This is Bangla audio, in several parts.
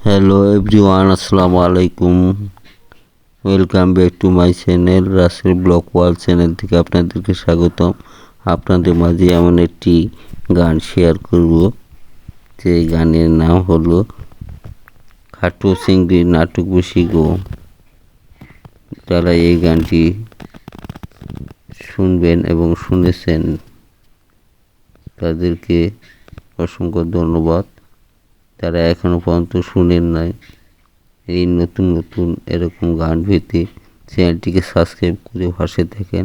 হ্যালো এভরিওয়ান, আসসালামু আলাইকুম। Welcome back to my channel Rasel blog world channel থেকে আপনাদেরকে স্বাগতম। আপনাদের মাঝে এমন একটি গান শেয়ার করব, যে গানের নাম হলো খাটো চিংড়ি নাটক বসি গো। যারা এই গানটি শুনবেন এবং শুনেছেন তাদেরকে অসংখ্য ধন্যবাদ। যারা এখনও পর্যন্ত শুনেন নাই, এই নতুন নতুন এরকম গান পেতে চ্যানেলটিকে সাবস্ক্রাইব করে পাশে থাকেন।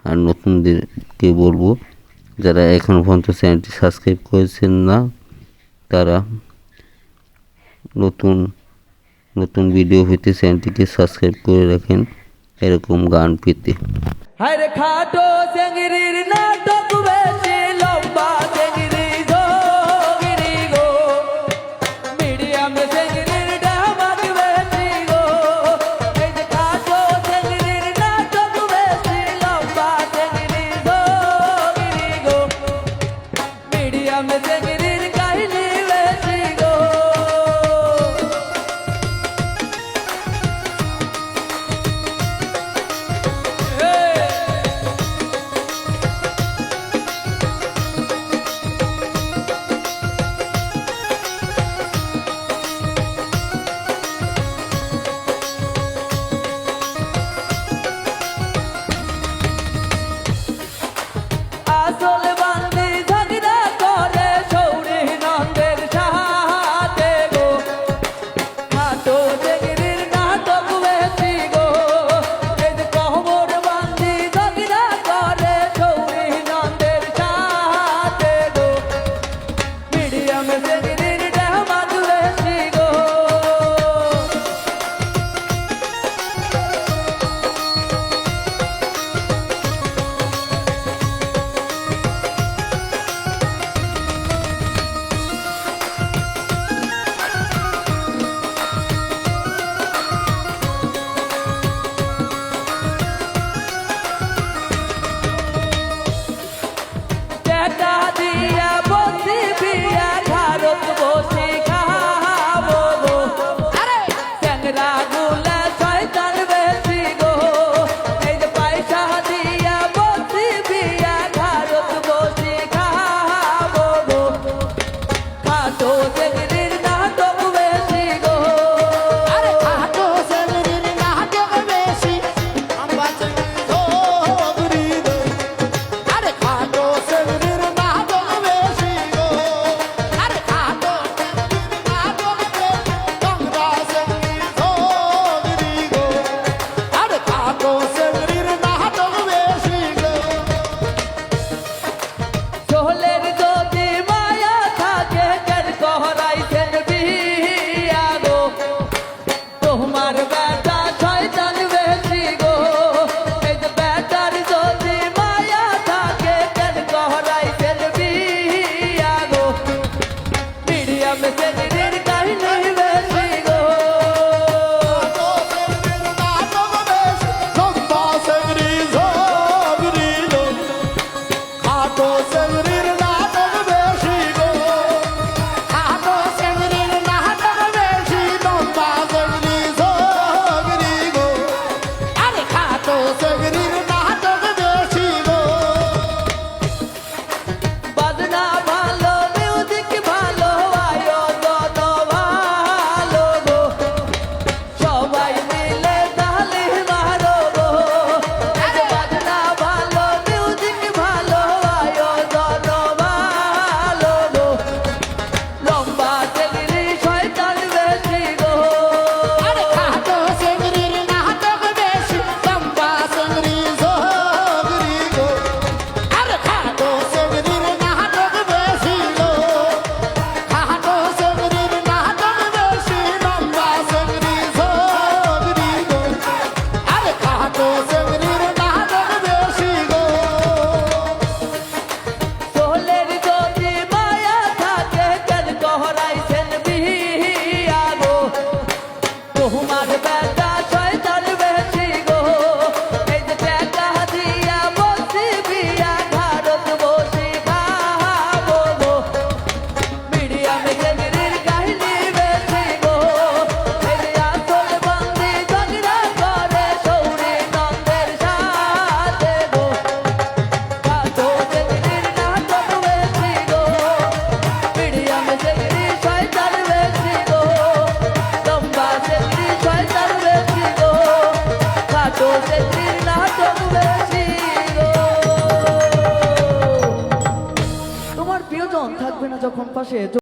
আর নতুনদেরকে বলবো, যারা এখনও পর্যন্ত চ্যানেলটি সাবস্ক্রাইব করেছেন না, তারা নতুন নতুন ভিডিও পেতে চ্যানেলটিকে সাবস্ক্রাইব করে রাখেন এরকম গান পেতে। হরে খাটো চেংড়ির নাটক বেশি লম্বা চেংড়ি গো গিরি গো, মিডিয়াম চেংড়ির ডামাক বেশি গো। এই যে খাটো চেংড়ির নাটক বেশি লম্বা চেংড়ি গো গিরি গো, মিডিয়াম চেংড়ির কাহিনী বেশি গো। আসল বান্দি ঝগড়া করে যখন পাশে